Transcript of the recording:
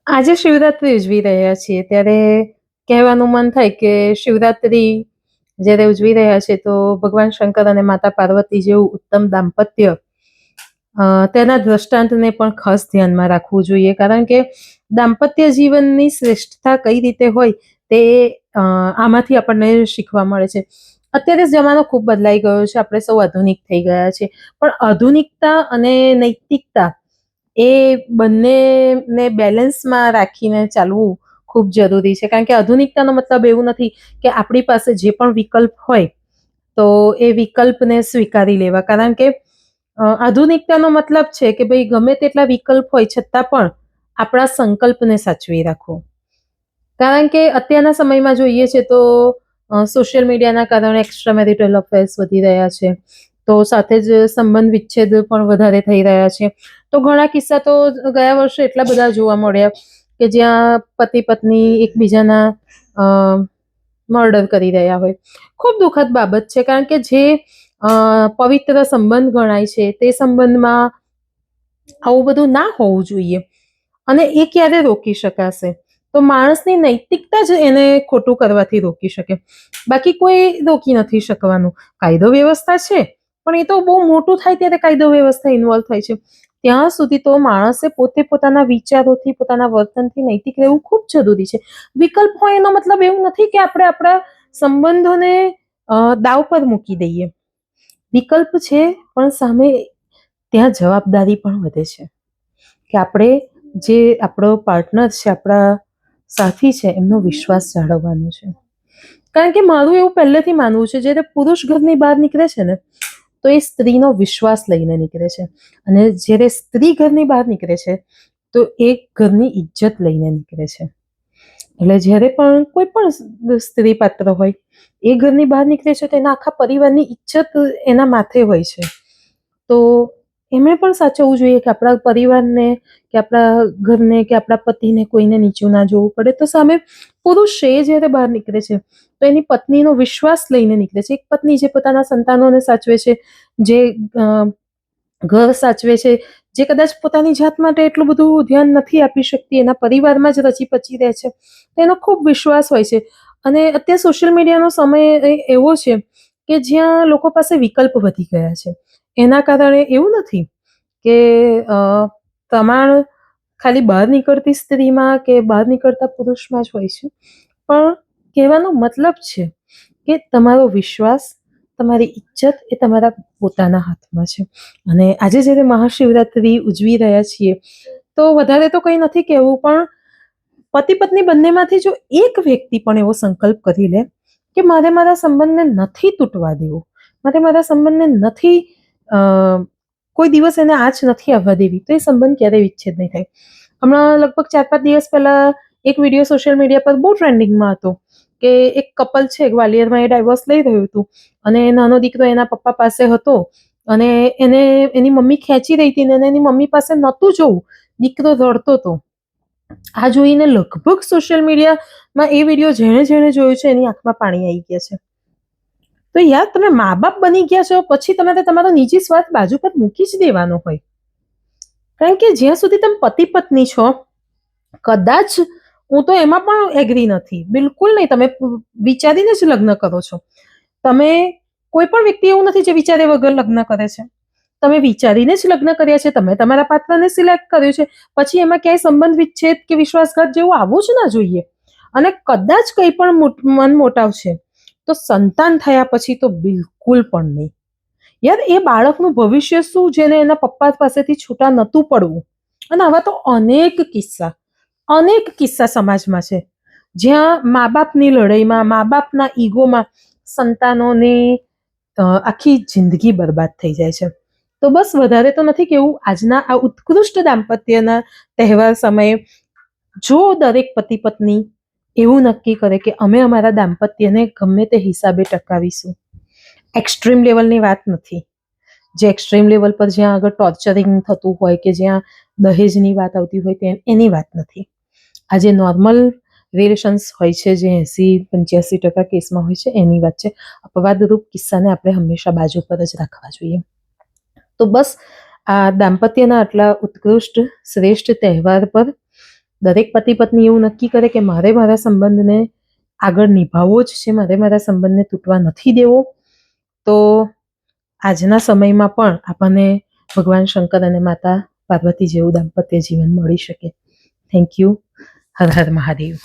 આજે શિવરાત્રી ઉજવી રહ્યા છીએ ત્યારે કહેવાનું મન થાય કે શિવરાત્રી જ્યારે ઉજવી રહ્યા છે તો ભગવાન શંકર અને માતા પાર્વતી જેવું ઉત્તમ દાંપત્ય તેના દ્રષ્ટાંતને પણ ખાસ ધ્યાનમાં રાખવું જોઈએ, કારણ કે દાંપત્ય જીવનની શ્રેષ્ઠતા કઈ રીતે હોય તે આમાંથી આપણને શીખવા મળે છે. અત્યારે જમાનો ખૂબ બદલાઈ ગયો છે, આપણે સૌ આધુનિક થઈ ગયા છે, પણ આધુનિકતા અને નૈતિકતા એ બંનેને બેલેન્સમાં રાખીને ચાલવું ખૂબ જરૂરી છે. કારણ કે આધુનિકતાનો મતલબ એવું નથી કે આપણી પાસે જે પણ વિકલ્પ હોય તો એ વિકલ્પને સ્વીકારી લેવા, કારણ કે આધુનિકતાનો મતલબ છે કે ભાઈ ગમે તેટલા વિકલ્પ હોય છતાં પણ આપણા સંકલ્પને સાચવી રાખવો. કારણ કે અત્યારના સમયમાં જોઈએ છે તો સોશિયલ મીડિયાના કારણે એક્સ્ટ્રા મેરિટલ અફેર્સ વધી રહ્યા છે, તો સાથે જ સંબંધ વિચ્છેદ પણ વધારે થઈ રહ્યા છે. તો ઘણા કિસ્સા તો ગયા વર્ષે એટલા બધા જોવા મળ્યા કે જ્યાં પતિ પત્ની એકબીજાના મર્ડર કરી રહ્યા હોય. ખૂબ દુઃખદ બાબત છે, કારણ કે જે પવિત્ર સંબંધ ગણાય છે તે સંબંધમાં આવું બધું ના હોવું જોઈએ. અને એ ક્યારે રોકી શકાશે? તો માણસની નૈતિકતા જ એને ખોટું કરવાથી રોકી શકે, બાકી કોઈ રોકી નથી શકવાનું. કાયદો વ્યવસ્થા છે, પણ એ તો બહુ મોટું થાય ત્યારે કાયદો વ્યવસ્થા ઇન્વોલ્વ થાય છે. ત્યાં સુધી તો માણસે પોતે પોતાના વિચારોથી, પોતાના વર્તનથી નૈતિક રહેવું ખૂબ જરૂરી છે. વિકલ્પ હોય એનો મતલબ એવું નથી કે આપણે આપણા સંબંધોને દાવ પર મૂકી દઈએ. વિકલ્પ છે, પણ સામે ત્યાં જવાબદારી પણ વધે છે કે આપણે જે આપણો પાર્ટનર છે, આપણા સાથી છે, એમનો વિશ્વાસ જાળવવાનો છે. કારણ કે મારું એવું પહેલેથી માનવું છે, જ્યારે પુરુષ ઘરની બહાર નીકળે છે ને તો એ સ્ત્રીનો વિશ્વાસ લઈને નીકળે છે, અને જ્યારે સ્ત્રી ઘરની બહાર નીકળે છે તો એ ઘરની ઇજ્જત લઈને નીકળે છે. એટલે જ્યારે પણ કોઈ પણ સ્ત્રી પાત્ર હોય એ ઘરની બહાર નીકળે છે તો એના આખા પરિવારની ઇજ્જત એના માથે હોય છે. તો એમણે પણ સાચવવું જોઈએ કે આપણા પરિવારને કે આપણા ઘરને કે આપણા પતિને કોઈને નીચું ના જોવું પડે. તો સામે પુરુષ છે એ જ્યારે બહાર નીકળે છે તો એની પત્નીનો વિશ્વાસ લઈને નીકળે છે. એક પત્ની જે પોતાના સંતાનોને સાચવે છે, જે ઘર સાચવે છે, જે કદાચ પોતાની જાત માટે એટલું બધું ધ્યાન નથી આપી શકતી, એના પરિવારમાં જ રચી પચી રહે છે, તો એનો ખૂબ વિશ્વાસ હોય છે. અને અત્યારે સોશિયલ મીડિયાનો સમય એવો છે કે જ્યાં લોકો પાસે વિકલ્પ વધી ગયા છે. એના કારણે એવું નથી કે પ્રમાણ ખાલી બહાર નીકળતી સ્ત્રીમાં કે બહાર નીકળતા પુરુષમાં જ હોય છે, પણ કહેવાનો મતલબ છે કે તમારો વિશ્વાસ, તમારી ઇજ્જત એ તમારા પોતાના હાથમાં છે. અને આજે જ્યારે મહાશિવરાત્રી ઉજવી રહ્યા છીએ તો વધારે તો કંઈ નથી કહેવું, પણ પતિ પત્ની બંનેમાંથી જો એક વ્યક્તિ પણ એવો સંકલ્પ કરી લે કે મારે મારા સંબંધને નથી તૂટવા દેવો, મારે મારા સંબંધને નથી કોઈ દિવસ એને આંચ નથી આવવા દેવી, તો એ સંબંધ ક્યારેય વિચ્છેદ નહીં થાય. હમણાં લગભગ 4-5 દિવસ પહેલા એક વિડીયો સોશિયલ મીડિયા પર બહુ ટ્રેન્ડિંગમાં હતો કે એક કપલ છે, ગ્વાલિયરમાં એ ડાયવોર્સ લઈ રહ્યું હતું અને નાનો દીકરો એના પપ્પા પાસે હતો અને એને એની મમ્મી ખેંચી રહી હતી અને એની મમ્મી પાસે નહોતું જવું, દીકરો રડતો હતો. આ જોઈને લગભગ સોશિયલ મીડિયામાં એ વિડીયો જેણે જેણે જોયું છે એની આંખમાં પાણી આવી ગયા છે. તો યાર, તમે મા બાપ બની ગયા છો પછી તમારે તમારો નિજી સ્વાર્થ બાજુ પર મૂકી જ દેવાનો હોય. કારણ કે જ્યાં સુધી તમે પતિ પત્ની છો, કદાચ હું તો એમાં પણ એગ્રી નથી, બિલકુલ નહીં. તમે વિચારીને જ લગ્ન કરો છો. તમે કોઈ પણ વ્યક્તિ એવું નથી જે વિચારે વગર લગ્ન કરે છે. તમે વિચારીને જ લગ્ન કર્યા છે, તમે તમારા પાત્રને સિલેક્ટ કર્યું છે, પછી એમાં ક્યાંય સંબંધ વિચ્છેદ કે વિશ્વાસઘાત જેવું આવવું જ ના જોઈએ. અને કદાચ કંઈ પણ મન મોટાવ છે તો સંતાન થયા પછી તો બિલકુલ પણ નહીં. યાર, એ બાળકનું ભવિષ્ય શું જેને એના પપ્પા પાસેથી છૂટા નહોતું પડવું? અને આવા તો અનેક કિસ્સા સમાજમાં છે જ્યાં મા બાપની લડાઈમાં, મા બાપના ઈગોમાં સંતાનોની આખી જિંદગી બરબાદ થઈ જાય છે. તો બસ વધારે તો નથી કેવું. આજના આ ઉત્કૃષ્ટ દાંપત્યના તહેવાર સમયે જો દરેક પતિ પત્ની એવું નક્કી કરે કે અમે અમારા દાંપત્યને ગમે તે હિસાબે ટકાવીશું. એક્સ્ટ્રીમ લેવલની વાત નથી, જે એક્સ્ટ્રીમ લેવલ પર જ્યાં આગળ ટોર્ચરિંગ થતું હોય કે જ્યાં દહેજની વાત આવતી હોય એની વાત નથી. આ જે નોર્મલ રિલેશન્સ હોય છે, જે 80-85% કેસમાં હોય છે, એની વાત છે. અપવાદરૂપ કિસ્સાને આપણે હંમેશા બાજુ પર જ રાખવા જોઈએ. તો બસ આ દાંપત્યના આટલા ઉત્કૃષ્ટ શ્રેષ્ઠ તહેવાર પર દરેક પતિ પત્ની એવું નક્કી કરે કે મારે મારા સંબંધને આગળ નિભાવવો જ છે, મારે મારા સંબંધને તૂટવા નથી દેવો, તો આજના સમયમાં પણ આપણને ભગવાન શંકર અને માતા પાર્વતી જેવું દાંપત્ય જીવન મળી શકે. Thank you. હર હર મહાદેવ.